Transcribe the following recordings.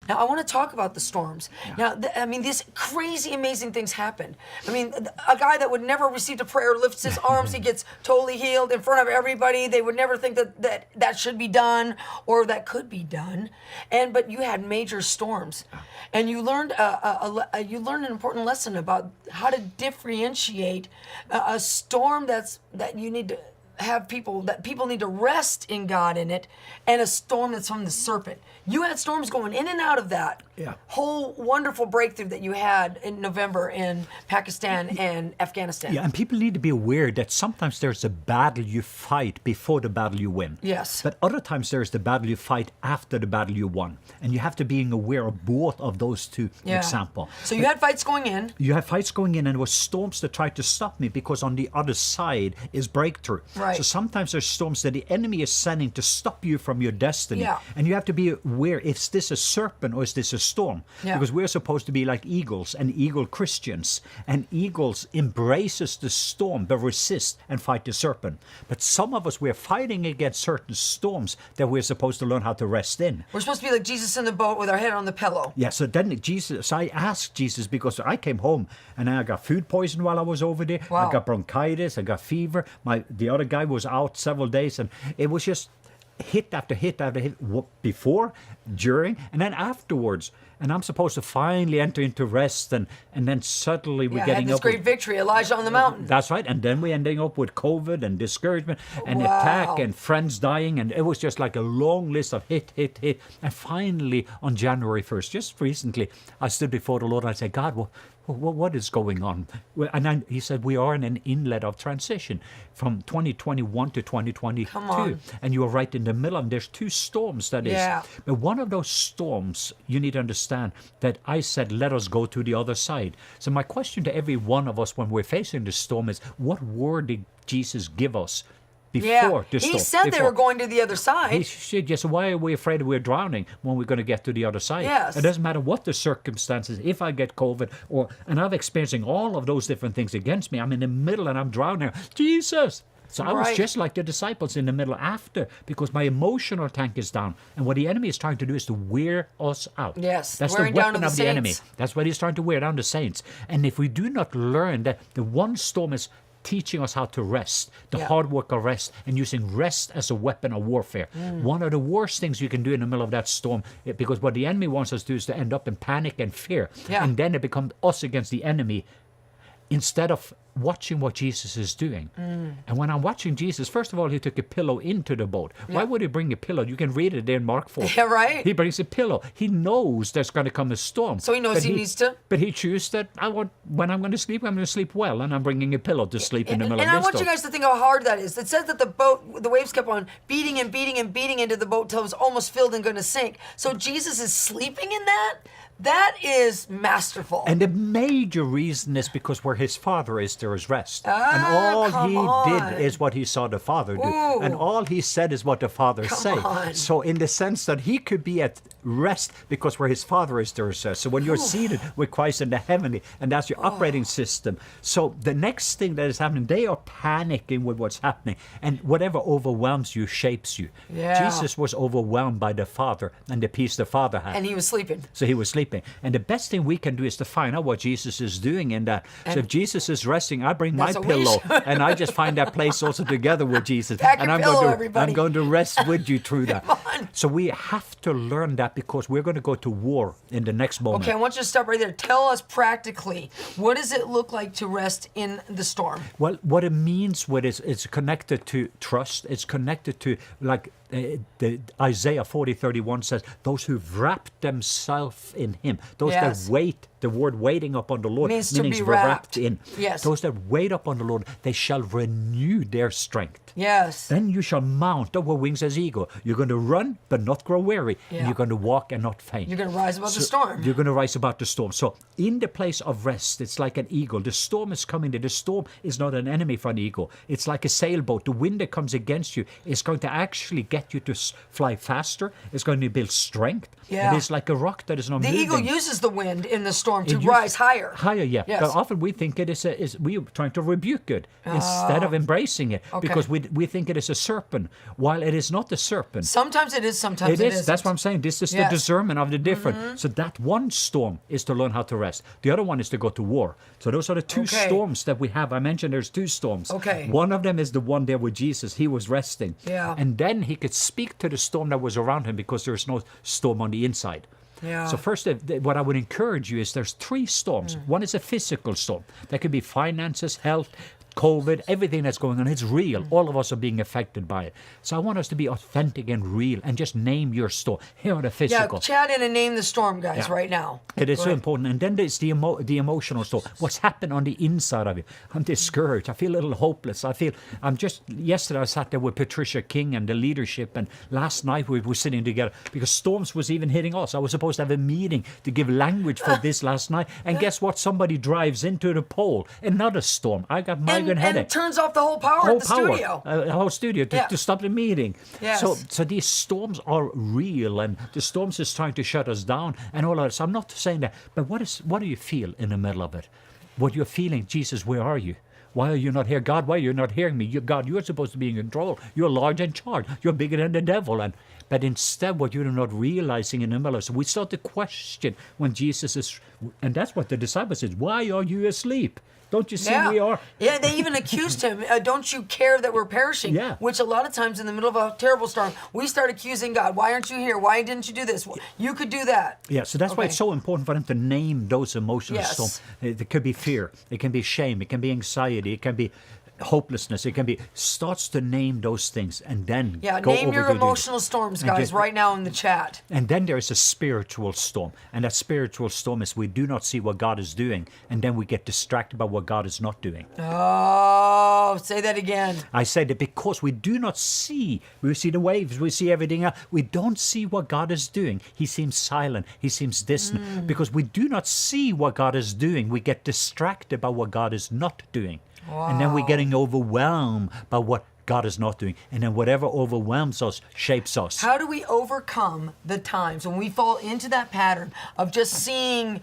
Now, I want to talk about the storms. Now, these crazy, amazing things happen. I mean, a guy that would never receive a prayer lifts his arms, he gets totally healed in front of everybody. They would never think that should be done or that could be done. But you had major storms, and you learned an important lesson about how to differentiate a storm that you need to have people need to rest in God in it, and a storm that's from the serpent. You had storms going in and out of that whole wonderful breakthrough that you had in November in Pakistan and Afghanistan. Yeah, and people need to be aware that sometimes there's a battle you fight before the battle you win. Yes. But other times there's the battle you fight after the battle you won. And you have to be aware of both of those two examples. So you had fights going in. You had fights going in, and there were storms that tried to stop me because on the other side is breakthrough. Right. So sometimes there's storms that the enemy is sending to stop you from your destiny. Yeah. And you have to be aware, is this a serpent or is this a storm? Yeah. Because we're supposed to be like eagles and eagle Christians. And eagles embraces the storm but resist and fight the serpent. But some of us, we're fighting against certain storms that we're supposed to learn how to rest in. We're supposed to be like Jesus in the boat with our head on the pillow. Yeah, so then I asked Jesus, because I came home and I got food poisoning while I was over there. Wow. I got bronchitis, I got fever. The other guy was out several days, and it was just hit after hit after hit, before, during, and then afterwards. And I'm supposed to finally enter into rest, and then suddenly we're getting had this up great victory, Elijah on the mountain. That's right. And then we're ending up with COVID and discouragement and attack and friends dying. And it was just like a long list of hit. And finally, on January 1st, just recently, I stood before the Lord and I said, God, what is going on? And he said, we are in an inlet of transition from 2021 to 2022. Come on. And you are right in the middle, and there's two storms, that is. Yeah. But one of those storms, you need to understand that I said, let us go to the other side. So my question to every one of us when we're facing the storm is, what word did Jesus give us before the storm? He said they were going to the other side. He said, yes, why are we afraid we're drowning when we're going to get to the other side? Yes. It doesn't matter what the circumstances, if I get COVID, and I'm experiencing all of those different things against me, I'm in the middle and I'm drowning. Jesus! So I was just like the disciples in the middle after, because my emotional tank is down. And what the enemy is trying to do is to wear us out. Yes, that's the wearing down weapon the of the enemy. saints. That's what he's trying to wear down the saints. And if we do not learn that the one storm is teaching us how to rest, the hard work of rest, and using rest as a weapon of warfare. One of the worst things you can do in the middle of that storm, because what the enemy wants us to do is to end up in panic and fear. Yeah. And then it becomes us against the enemy, instead of watching what Jesus is doing. And when I'm watching Jesus, first of all, he took a pillow into the boat. Why would he bring a pillow? You can read it there in Mark 4. Yeah, right. He brings a pillow. He knows there's going to come a storm. So he knows he needs to. But he chooses that when I'm going to sleep, I'm going to sleep well, and I'm bringing a pillow to sleep in the middle of And this I want storm. you guys to think how hard that is. It says that the waves kept on beating and beating and beating into the boat till it was almost filled and going to sink. So Jesus is sleeping in that? That is masterful. And the major reason is because where his Father is, there is rest. And all he did is what he saw the Father do. Ooh. And all he said is what the Father said. So in the sense that he could be at rest, because where his Father is, there is rest. So when you're seated with Christ in the heavenly, and that's your operating system. So the next thing that is happening, they are panicking with what's happening. And whatever overwhelms you shapes you. Yeah. Jesus was overwhelmed by the Father and the peace the Father had. And he was sleeping. So he was sleeping. And the best thing we can do is to find out what Jesus is doing in that. So if Jesus is resting, I bring my That's what we pillow, should. and I just find that place also together with Jesus. Pack and your I'm pillow, going to everybody. I'm going to rest with you through that. Come on. So we have to learn that, because we're going to go to war in the next moment. Okay, I want you to stop right there. Tell us practically, what does it look like to rest in the storm? Well, what it means with it, it's connected to trust. It's connected to, like the Isaiah 40:31 says, those who've wrapped themselves in him, those Yes. that wait. The word waiting upon the Lord Means to means be we're wrapped. in. Yes. Those that wait upon the Lord, they shall renew their strength. Yes. Then you shall mount up with wings as eagle. You're going to run, but not grow weary. Yeah. And you're going to walk and not faint. You're going to rise above the storm. You're going to rise above the storm. So in the place of rest, it's like an eagle. The storm is coming. The storm is not an enemy for an eagle. It's like a sailboat. The wind that comes against you is going to actually get get you to fly faster. It's going to build strength. Yeah. It is like a rock that is not The moving. eagle uses the wind in the storm to It rise higher. Higher, yeah. Yes. But often we think it is we are trying to rebuke it instead of embracing it, Okay. because we think it is a serpent, while it is not the serpent. Sometimes it is, sometimes It it is. isn't. That's what I'm saying. This is the Yes. discernment of the different. So that one storm is to learn how to rest. The other one is to go to war. So those are the two Okay. storms that we have. I mentioned there's two storms. Okay. One of them is the one there with Jesus. He was resting. Yeah. And then he could speak to the storm that was around him because there's no storm on the inside. Yeah. So first, what I would encourage you is there's three storms. One is a physical storm. That could be finances, health, COVID, everything that's going on. It's real. All of us are being affected by it. So I want us to be authentic and real and just name your storm. Here are the physical. Yeah, chat in and name the storm, guys, Yeah. right now. It is Go so ahead. important. And then there's the emotional storm. What's happened on the inside of you? I'm discouraged. I feel a little hopeless. Yesterday I sat there with Patricia King and the leadership, and last night we were sitting together because storms was even hitting us. I was supposed to have a meeting to give language for this last night. And guess what? Somebody drives into the pole. Another storm. I got migraine And headache. turns off the whole power at the studio. The whole studio to, Yeah. to stop the meeting. Yes. So these storms are real, and the storms is trying to shut us down and all of that. So I'm not saying that, but what do you feel in the middle of it? What you're feeling, Jesus, where are you? Why are you not here? God, why are you not hearing me? God, you're supposed to be in control. You're large and charge. You're bigger than the devil. But instead, what you're not realizing in the middle, so we start to question when Jesus is, and that's what the disciples said, why are you asleep? Don't you see we are? Yeah, they even accused him. Don't you care that we're perishing? Yeah. Which a lot of times in the middle of a terrible storm, we start accusing God. Why aren't you here? Why didn't you do this? You could do that. Yeah, so that's why Okay. it's so important for them to name those emotional Yes. storms. It could be fear, it can be shame, it can be anxiety, it can be hopelessness, it can be, starts to name those things and then Yeah, go name over your to emotional storms, and guys, just- right now in the chat. And then there is a spiritual storm. And that spiritual storm is we do not see what God is doing. And then we get distracted by what God is not doing. Oh, say that again. I say that because we do not see, we see the waves, we see everything else. We don't see what God is doing. He seems silent. He seems distant. Because we do not see what God is doing, we get distracted by what God is not doing. And then we're getting overwhelmed by what God is not doing. And then whatever overwhelms us shapes us. How do we overcome the times when we fall into that pattern of just seeing,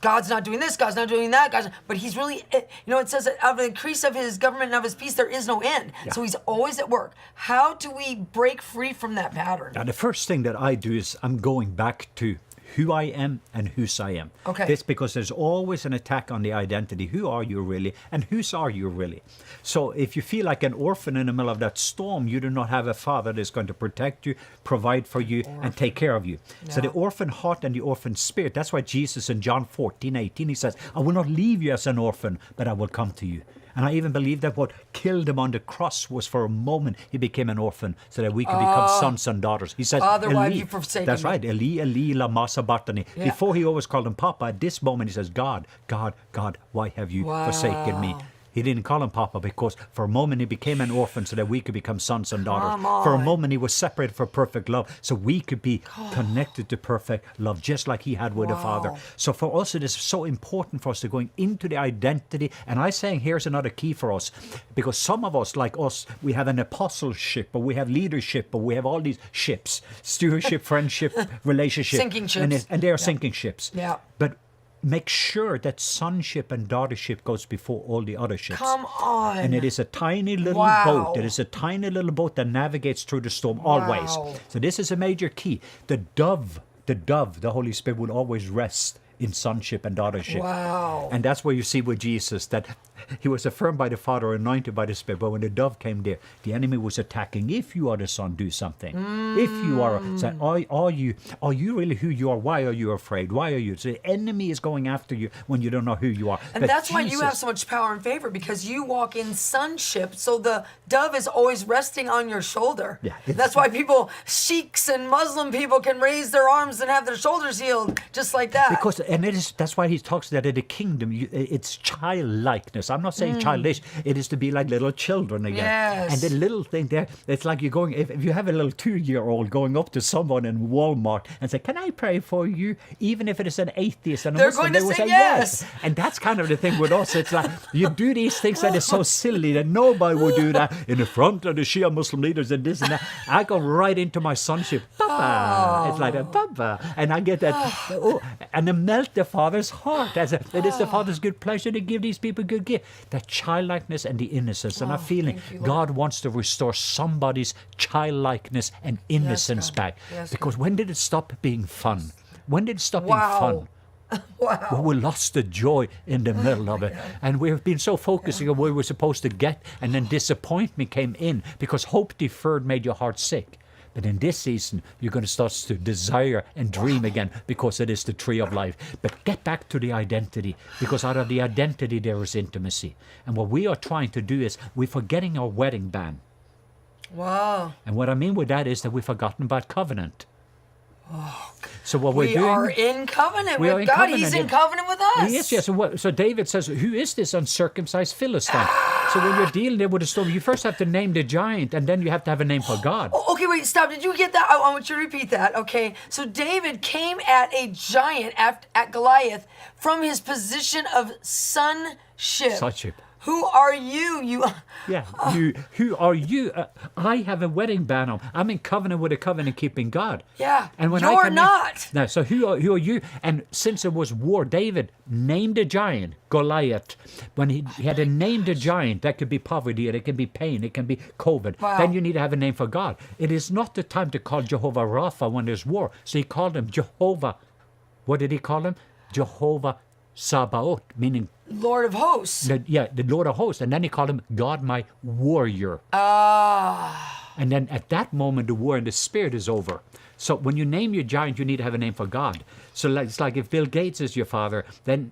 God's not doing this, God's not doing that, but he's really, it says that out of the increase of his government and of his peace, there is no end. Yeah. So he's always at work. How do we break free from that pattern? Now, the first thing that I do is I'm going back to who I am and whose I am. Okay. This because there's always an attack on the identity. Who are you really? And whose are you really? So if you feel like an orphan in the middle of that storm, you do not have a father that's going to protect you, provide for you, and take care of you. So the orphan heart and the orphan spirit, that's why Jesus in John 14:18, he says, I will not leave you as an orphan, but I will come to you. And I even believe that what killed him on the cross was for a moment he became an orphan so that we could become sons and daughters. He says, Father, why have Eli, you forsaken that's me? right, Eli, Eli, lama sabachthani. Yeah. Before he always called him Papa, at this moment he says, God, God, God, why have you forsaken me? He didn't call him Papa because for a moment he became an orphan so that we could become sons and daughters. Come on. For a moment he was separated for perfect love so we could be connected to perfect love just like he had with the Father. Wow. So for us it is so important for us to going into the identity. And I'm saying here's another key for us, because some of us, like us, we have an apostleship or we have leadership or we have all these ships, stewardship, friendship, relationship. Sinking ships. And they are sinking ships. Yeah. But make sure that sonship and daughtership goes before all the other ships. Come on. And it is a tiny little Wow. boat. It is a tiny little boat that navigates through the storm always. Wow. So this is a major key. The dove, the Holy Spirit will always rest in sonship and daughtership. Wow. And that's where you see with Jesus that he was affirmed by the Father, anointed by the Spirit. But when the dove came there, the enemy was attacking. If you are the Son, do something. If you are, so are you really who you are? Why are you afraid? Why are you? So the enemy is going after you when you don't know who you are. And But that's why you have Jesus- so much power and favor, because you walk in sonship. So the dove is always resting on your shoulder. Yeah. That's why Sheiks and Muslim people can raise their arms and have their shoulders healed just like that. Because that's why he talks that in the kingdom, it's childlikeness. childless. I'm not saying childish. It is to be like little children again. Yes. And the little thing there, it's like you're going, if you have a little 2-year-old going up to someone in Walmart and say, can I pray for you? Even if it is an atheist and a They're Muslim, going to they will say say yes. And that's kind of the thing with us. It's like you do these things that are so silly that nobody would do that in the front of the Shia Muslim leaders and this and that. I go right into my sonship. Papa. It's like a Papa. And I get that. And it melt the Father's heart. It is the Father's good pleasure to give these people good gift. The childlikeness and the innocence. And I'm feeling thank you, Lord. God wants to restore somebody's childlikeness and innocence God. back. Yes, Because when did it stop being fun? When did it stop Wow. being fun? Wow. Well, we lost the joy in the middle of it. And we've been so focusing on what we were supposed to get, and then disappointment came in because hope deferred made your heart sick. But in this season, you're going to start to desire and dream again because it is the tree of life. But get back to the identity, because out of the identity there is intimacy. And what we are trying to do is we're forgetting our wedding band. Wow. And what I mean with that is that we've forgotten about covenant. So what we're We doing, are in covenant We are with in God. covenant, He's in yeah. covenant with us. Yes. So David says, who is this uncircumcised Philistine? So when you're dealing there with a storm, you first have to name the giant, and then you have to have a name for God. Oh, okay, wait, stop. Did you get that? I want you to repeat that. Okay. So David came at a giant, at Goliath, from his position of sonship. Sonship. Who are you? Yeah, who are you? I have a wedding band on. I'm in covenant with a covenant-keeping God. Yeah, And when you're I come not. In, no, so who are you? And since there was war, David named a giant, Goliath. When he had to name the giant, that could be poverty, it can be pain, it can be COVID. Wow. Then you need to have a name for God. It is not the time to call Jehovah Rapha when there's war. So he called him Jehovah. What did he call him? Jehovah Sabaoth, meaning Lord of hosts. the Lord of hosts. And then he called him God, my warrior. And then at that moment, the war in the spirit is over. So when you name your giant, you need to have a name for God. So it's like if Bill Gates is your father, then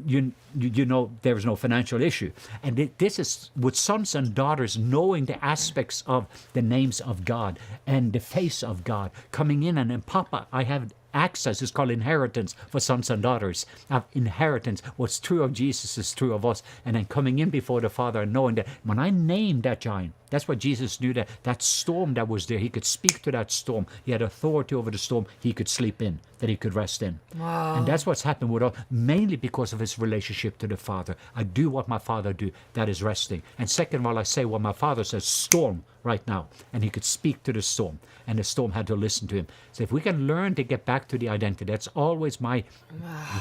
you know there is no financial issue. And this is with sons and daughters knowing the aspects of the names of God and the face of God coming in. And then, Papa, I have access. It's called inheritance for sons and daughters. Inheritance. What's true of Jesus is true of us. And then coming in before the Father and knowing that when I named that giant, that's what Jesus knew, that storm that was there, he could speak to that storm. He had authority over the storm he could sleep in, that he could rest in. Wow. And that's what's happened with us, mainly because of his relationship to the Father. I do what my Father do, that is resting. And second of all, I say what my Father says, storm right now. And he could speak to the storm, and the storm had to listen to him. So if we can learn to get back to the identity, that's always my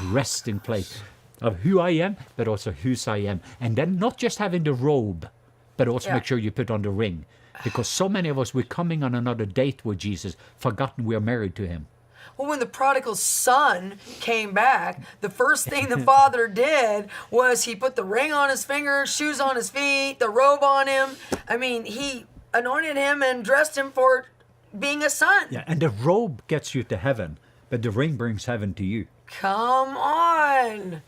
resting place of who I am, but also whose I am. And then not just having the robe, but also make sure you put on the ring. Because so many of us, we're coming on another date with Jesus, forgotten we're married to him. Well, when the prodigal son came back, the first thing the father did was he put the ring on his finger, shoes on his feet, the robe on him. I mean, he anointed him and dressed him for being a son. Yeah, and the robe gets you to heaven, but the ring brings heaven to you. Come on.